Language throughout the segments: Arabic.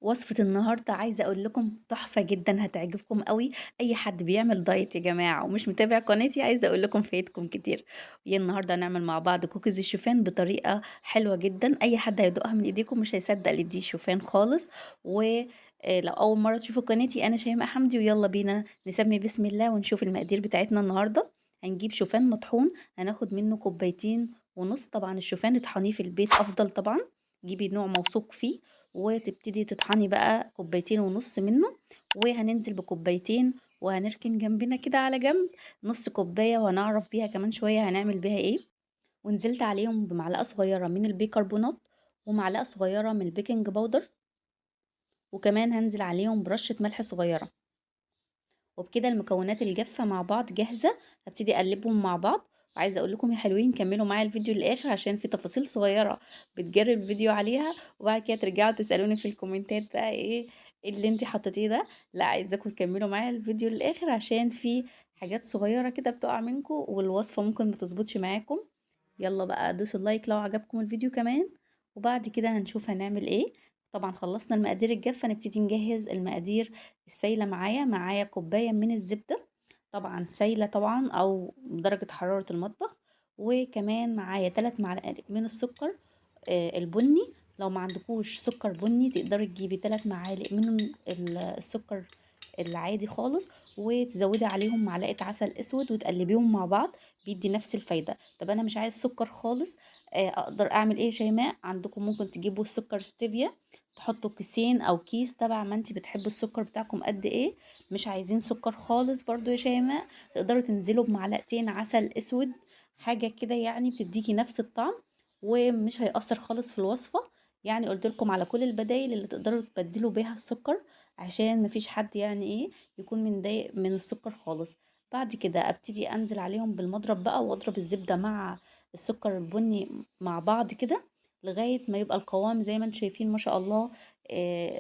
وصفة النهاردة عايزة أقول لكم تحفة جدًا هتعجبكم أوي، أي حد بيعمل دايت يا جماعة ومش متابع قناتي عايزة أقول لكم فايتكم كتير. هي النهارده هنعمل مع بعض كوكيز الشوفان بطريقة حلوة جدًا، أي حد هيدوقها من إيديكم مش هيصدق اللي دي شوفان خالص. و لو أول مرة تشوفوا قناتي أنا شيماء حمدي ويالّا بينا نسمي بسم الله ونشوف المقادير بتاعتنا النهارده. هنجيب شوفان مطحون هناخد منه كوبايتين ونص، طبعًا الشوفان اطحنيه في البيت أفضل طبعًا، جيبي نوع موثوق فيه. وتبتدي تطحني بقى كوبايتين ونص منه، وهننزل بكوبايتين وهنركن جنبنا كده على جنب نص كوباية وهنعرف بيها كمان شوية هنعمل بيها ايه. ونزلت عليهم بمعلقة صغيرة من البيكربونات ومعلقة صغيرة من البيكنج باودر، وكمان هنزل عليهم برشة ملح صغيرة. وبكده المكونات الجافة مع بعض جاهزة، هبتدي اقلبهم مع بعض. وعايزه اقول لكم يا حلوين كملوا معايا الفيديو للاخر عشان في تفاصيل صغيره بتجري الفيديو عليها، وبعد كده ترجعوا تسالوني في الكومنتات بقى إيه اللي انتي حطيتيه ده. لا عايزاكم تكملوا معايا الفيديو للاخر عشان في حاجات صغيره كده بتقع منكم والوصفه ممكن ما تظبطش معاكم. يلا بقى دوسوا اللايك لو عجبكم الفيديو كمان، وبعد كده هنشوف هنعمل ايه. طبعا خلصنا المقادير الجافة نبتدي نجهز المقادير السايلة. معايا كوباية من الزبدة، طبعا سايلة طبعا او درجة حرارة المطبخ. وكمان معايا 3 معالق من السكر البني. لو ما عندكوش سكر بني تقدري تجيبي 3 معالق من السكر العادي خالص، وتزودي عليهم معلقة عسل اسود وتقلبيهم مع بعض بيدي نفس الفايدة. طب انا مش عايز سكر خالص، اقدر اعمل ايه يا شيماء؟ عندكم ممكن تجيبوا السكر ستيفيا، تحطوا كيسين او كيس تبع ما انت بتحبوا السكر بتاعكم قد ايه. مش عايزين سكر خالص برضو يا شيماء، تقدروا تنزلوا بمعلقتين عسل اسود، حاجة كده يعني بتديكي نفس الطعم ومش هيأثر خالص في الوصفة. يعني قلت لكم على كل البدايل اللي تقدروا تبدلوا بيها السكر عشان مفيش حد يعني يكون متضايق من السكر خالص. بعد كده ابتدي انزل عليهم بالمضرب بقى واضرب الزبدة مع السكر البني مع بعض كده لغاية ما يبقى القوام زي ما انتم شايفين ما شاء الله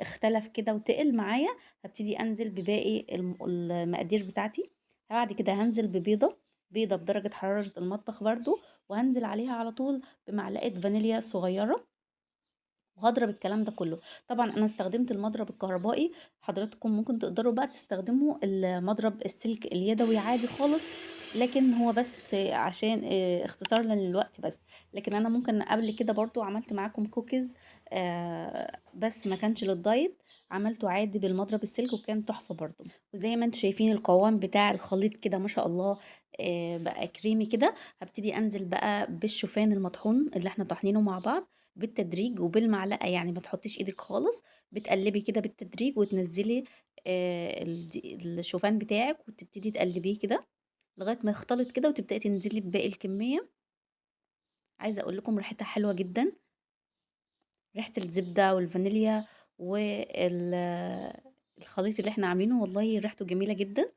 اختلف كده وتقل معايا. هبتدي انزل بباقي المقادير بتاعتي. بعد كده هنزل بيضة بدرجة حرارة المطبخ برضو، وهنزل عليها على طول بمعلقة فانيليا صغيرة، وهضرب الكلام ده كله. طبعا انا استخدمت المضرب الكهربائي، حضراتكم ممكن تقدروا بقى تستخدموا المضرب السلك اليدوي عادي خالص، لكن هو بس عشان اختصارا للوقت بس. لكن انا ممكن قبل كده برضو عملت معاكم كوكيز بس ما كانش للدايت، عملته عادي بالمضرب السلك وكان تحفة برضو. وزي ما انتم شايفين القوام بتاع الخليط كده ما شاء الله بقى كريمي كده. هبتدي انزل بقى بالشوفان المطحون اللي احنا طحنينه مع بعض بالتدريج وبالمعلقة، يعني ما تحطيش ايدك خالص، بتقلبي كده بالتدريج وتنزلي الشوفان بتاعك وتبتدي تقلبيه كده لغاية ما يختلط كده وتبدأي تنزلي بباقي الكمية. عايزة اقول لكم ريحتها حلوة جدا، ريحة الزبدة والفانيليا والخليط اللي احنا عاملينه والله ريحته جميلة جدا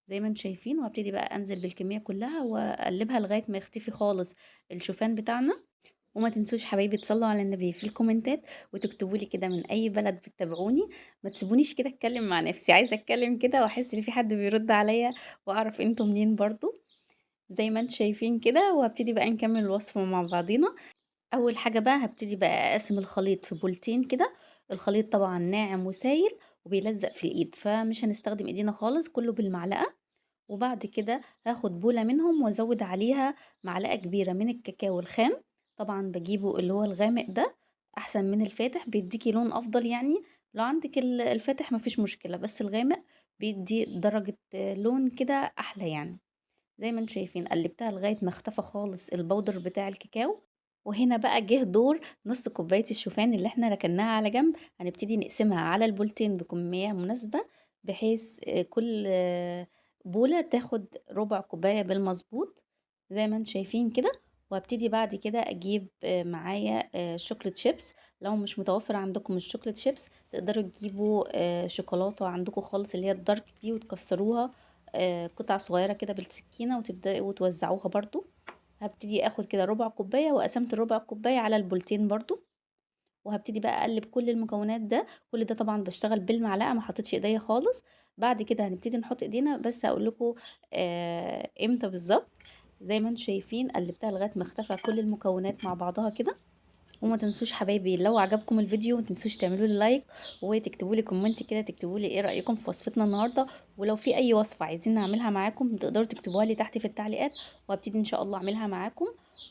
زي ما انتم شايفين. وهبتدي بقى انزل بالكمية كلها واقلبها لغاية ما يختفي خالص الشوفان بتاعنا. وما تنسوش حبايبي تصلوا على النبي في الكومنتات وتكتبوا لي كده من اي بلد بتتابعوني. ما تسيبونيش كده اتكلم مع نفسي، عايزه اتكلم كده واحس ان في حد بيرد عليا واعرف انتوا منين برضو زي ما انتوا شايفين كده. وهبتدي بقى نكمل الوصفه مع بعضينا. اول حاجه بقى هبتدي بقى اقسم الخليط في بولتين كده. الخليط طبعا ناعم وسايل وبيلزق في الايد فمش هنستخدم ايدينا خالص، كله بالمعلقه. وبعد كده هاخد بولة منهم وازود عليها معلقة كبيرة من الكاكاو الخام، طبعا بجيبه اللي هو الغامق ده احسن من الفاتح بيديكي لون افضل يعني. لو عندك الفاتح مفيش مشكلة بس الغامق بيدي درجة لون كده احلى يعني. زي ما انتم شايفين قلبتها لغاية ما اختفى خالص البودر بتاع الكاكاو. وهنا بقى جه دور نص كوباية الشوفان اللي احنا ركناها على جنب، هنبتدي نقسمها على البولتين بكمية مناسبة بحيث كل بولة تاخد ربع كوباية بالمظبوط زي ما انتم شايفين كده. وهبتدي بعد كده اجيب معايا شوكليت شيبس. لو مش متوفر عندكم الشوكليت شيبس تقدروا تجيبوا شوكولاتة عندكم خالص اللي هي الدارك دي وتكسروها قطع صغيرة كده بالسكينة وتبدأوا توزعوها برضو. هبتدي اخد كده ربع كوباية وقسمت الربع كوباية على البولتين برضو. وهبتدي بقى اقلب كل المكونات ده، كل ده طبعا بشتغل بالمعلقة ما حطيتش ايديا خالص. بعد كده هنبتدي نحط ايدينا بس هقول لكم امتى بالظبط. زي ما انتم شايفين قلبتها لغاية ما اختفى كل المكونات مع بعضها كده. وما تنسوش حبايبي لو عجبكم الفيديو ما تنسوش تعملوا لي لايك وتكتبوا لي كومنت كده، تكتبوا لي ايه رايكم في وصفتنا النهارده. ولو في اي وصفه عايزين نعملها معاكم تقدروا تكتبوها لي تحت في التعليقات، وهبتدي ان شاء الله اعملها معاكم.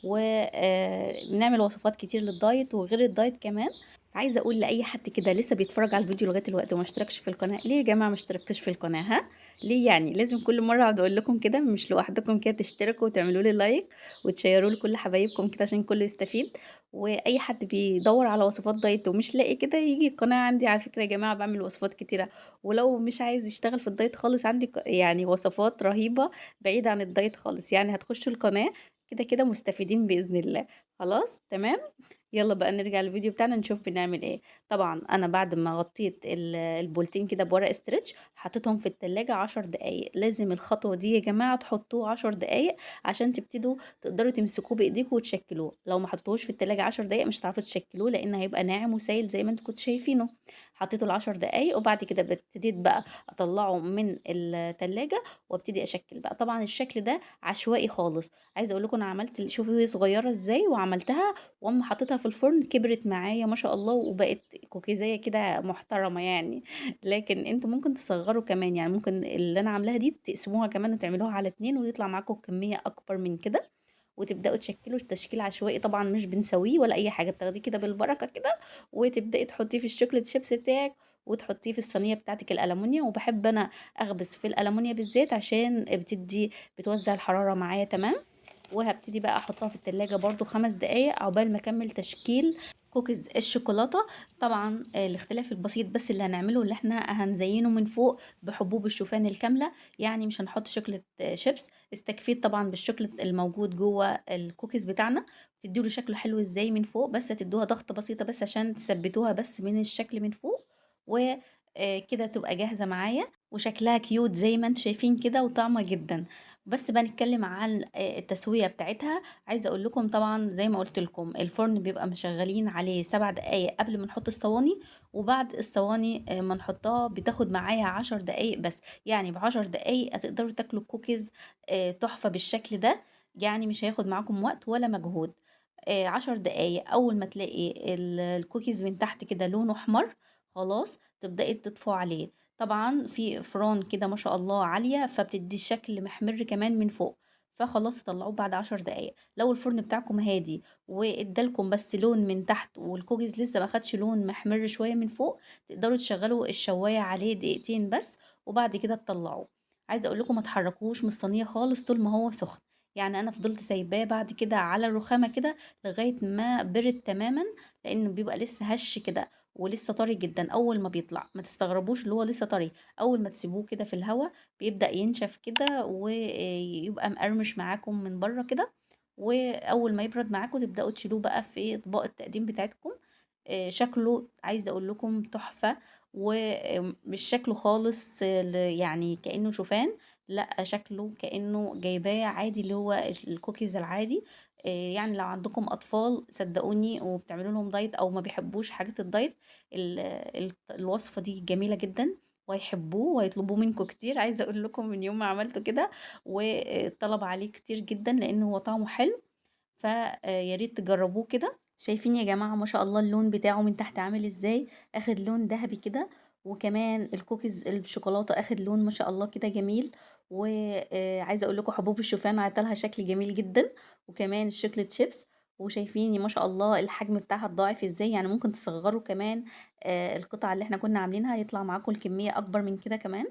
ونعمل وصفات كتير للدايت وغير الدايت كمان. عايزه اقول لاي حد كده لسه بيتفرج على الفيديو لغايه دلوقتي وما اشتركش في القناه، ليه يا جماعه ما اشتركتوش في القناه؟ ها؟ ليه يعني لازم كل مره اقعد اقول لكم كده؟ مش لوحدكم كده، تشتركوا وتعملوا لي لايك وتشيروا لكل حبايبكم كده عشان كله يستفيد. واي حد بيدور على وصفات دايت ومش لاقي كده يجي القناه عندي، على فكره يا جماعه بعمل وصفات كتيره. ولو مش عايز يشتغل في الدايت خالص عندي يعني وصفات رهيبه بعيده عن الدايت خالص، يعني هتخشوا القناه كده كده مستفيدين باذن الله. خلاص تمام. يلا بقى نرجع للفيديو بتاعنا نشوف بنعمل ايه. طبعا انا بعد ما غطيت البولتين كده بورق استرتش حطيتهم في التلاجة 10 دقايق. لازم الخطوة دي يا جماعة تحطوه 10 دقايق عشان تبتدوا تقدروا تمسكوه بايديكم وتشكلوه. لو ما حطيتوهوش في التلاجة 10 دقايق مش هتعرفوا تشكلوه لان هيبقى ناعم وسايل زي ما انتوا كنتوا شايفينه. حطيته ال10 دقايق وبعد كده ابتديت بقى اطلعه من التلاجة وابتدي اشكل بقى. طبعا الشكل ده عشوائي خالص. عايزه اقول لكم انا عملت، شوفوا هي صغيره ازاي وعملتها، واما حطيتها في الفرن كبرت معايا ما شاء الله وبقت كوكيزية كده محترمة يعني. لكن انتوا ممكن تصغروا كمان، يعني ممكن اللي انا عاملاها دي تقسموها كمان وتعملوها على 2 ويطلع معاكم كمية اكبر من كده. وتبداوا تشكلوا تشكيل عشوائي، طبعا مش بنسويه ولا اي حاجه، بتاخديه كده بالبركه كده وتبداي تحطيه في الشوكليت شيبس بتاعك وتحطيه في الصينيه بتاعتك الالومنيا. وبحب انا اخبز في الالومنيا بالذات عشان بتوزع الحراره معايا تمام. وهبتدي بقى احطها في التلاجة برضو 5 دقايق عقبال ما اكمل تشكيل كوكيز الشوكولاتة. طبعا الاختلاف البسيط بس اللي هنعمله اللي احنا هنزينه من فوق بحبوب الشوفان الكاملة، يعني مش هنحط شوكولات شيبس. استكفيت طبعا بالشوكولات الموجود جوه الكوكيز بتاعنا. تديله شكله حلو ازاي من فوق، بس تدوها ضغطة بسيطة بس عشان تثبتوها بس من الشكل من فوق. و كده تبقى جاهزة معايا وشكلها كيوت زي ما انتوا شايفين كده وطعمة جدا. بس بقى نتكلم عن التسوية بتاعتها. عايزة اقول لكم طبعا زي ما قلت لكم الفرن بيبقى مشغلين عليه 7 دقايق قبل ما نحط الصواني، وبعد الصواني ما نحطها بتاخد معايا 10 دقايق بس. يعني ب10 دقايق هتقدروا تاكلوا الكوكيز تحفة بالشكل ده. يعني مش هياخد معاكم وقت ولا مجهود. 10 دقايق اول ما تلاقي الكوكيز من تحت كده لونه احمر خلاص تبدأي تطفوا عليه. طبعا في فران كده ما شاء الله عالية فبتدي شكل محمر كمان من فوق. فخلاص طلعوه بعد 10 دقايق. لو الفرن بتاعكم هادي وادالكم بس لون من تحت والكوكيز لسه ما خدش لون محمر شوية من فوق، تقدروا تشغلوا الشواية عليه دقيقتين بس وبعد كده تطلعوه. عايزه اقول لكم ما تحركوش من الصينيه خالص طول ما هو سخن. يعني انا فضلت سايباه بعد كده على الرخامه كده لغايه ما برد تماما، لانه بيبقى لسه هش كده ولسه طري جدا. اول ما بيطلع ما تستغربوش اللي هو لسه طري، اول ما تسيبوه كده في الهواء بيبدأ ينشف كده ويبقى مقرمش معاكم من بره كده. واول ما يبرد معاكم تبدأوا تشيلوه بقى في اطباق التقديم بتاعتكم. شكله عايزه اقول لكم تحفة. ومش شكله خالص يعني كأنه شوفان، لا شكله كأنه جايباه عادي اللي هو الكوكيز العادي. يعني لو عندكم اطفال صدقوني وبتعملوا لهم دايت او ما بيحبوش حاجات الدايت، الوصفة دي جميلة جدا وهيحبوه وهيطلبوه منكم كتير. عايزة اقول لكم من يوم ما عملته كده وطلب عليه كتير جدا لانه هو طعمه حلو. فيا ريت تجربوه كده. شايفين يا جماعة ما شاء الله اللون بتاعه من تحت عامل ازاي؟ اخد لون ذهبي كده. وكمان الكوكيز الشوكولاتة اخد لون ما شاء الله كده جميل. وعايزة اقول لكم حبوب الشوفان عطالها شكل جميل جدا. وكمان الشوكليت شيبس. وشايفين ما شاء الله الحجم بتاعها اتضاعف ازاي، يعني ممكن تصغروا كمان القطعة اللي احنا كنا عاملينها يطلع معاكم الكمية اكبر من كده كمان.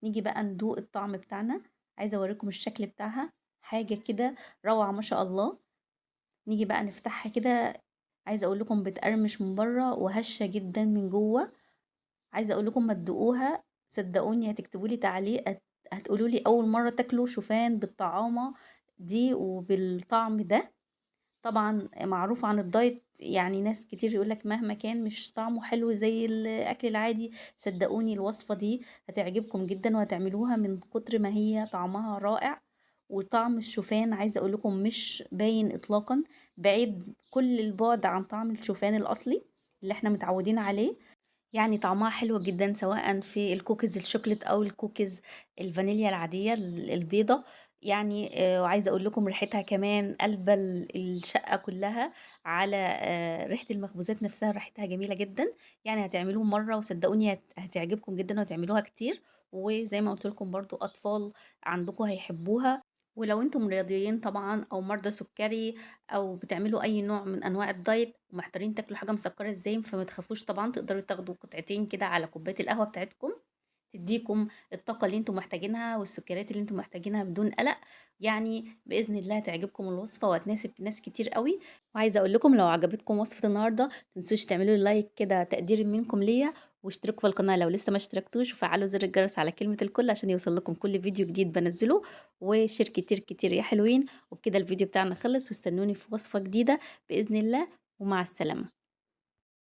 نيجي بقى ندوق الطعم بتاعنا. عايزة اوريكم الشكل بتاعها حاجة كده روعة ما شاء الله. نيجي بقى نفتحها كده. عايزه اقول لكم بتقرمش من بره وهشه جدا من جوه. عايزه اقول لكم ما تدوقوها صدقوني هتكتبوا لي تعليق هتقولوا لي اول مره تاكلوا شوفان بالطعامه دي وبالطعم ده. طبعا معروف عن الدايت، يعني ناس كتير يقولك مهما كان مش طعمه حلو زي الاكل العادي. صدقوني الوصفة دي هتعجبكم جدا وهتعملوها من كتر ما هي طعمها رائع. وطعم الشوفان عايزة اقول لكم مش باين اطلاقا، بعيد كل البعد عن طعم الشوفان الاصلي اللي احنا متعودين عليه. يعني طعمها حلو جدا سواء في الكوكيز الشوكليت او الكوكيز الفانيليا العادية البيضة. يعني وعايزة أقول لكم ريحتها كمان قالبة الشقة كلّها على ريحة المخبوزات نفسها ريحتها جميلة جدًا، يعني هتعملوه مرّة وصدقوني هتعجبكم جدًا وهتعملوها كتير، وزي ما قُلت لكم برضه أطفال عندكم هيحبوها، ولو أنتم رياضيين طبعًا أو مرضى سُكّري أو بتعملوا أي نوع من أنواع الdiet ومحتارين تاكلوا حاجة مسكّرة إزاي، فما تخافوش طبعًا تقدروا تاخدوا قطعتين كده على كوباية القهوة بتاعتكم تدّيكم الطاقة اللي أنتم محتاجينها والسكريات اللي أنتم محتاجينها بدون قلق، يعني بإذن الله تعجبكم الوصفة وهتناسب ناس كتير أوي، وعايزة أقول لكم لو عجبتكم وصفة النهارده ما تنسوش تعملوا لي لايك كده تقدير منكم ليّا، واشتركوا في القناة لو لسه ما اشتركتوش، وفعّلوا زر الجرس على كلمة الكل عشان يوصل لكم كل فيديو جديد بانزّله، وشير كتير، كتير يا حلوين، وبكده الفيديو بتاعنا خلص واستنوني في وصفة جديدة بإذن الله، ومع السلامة.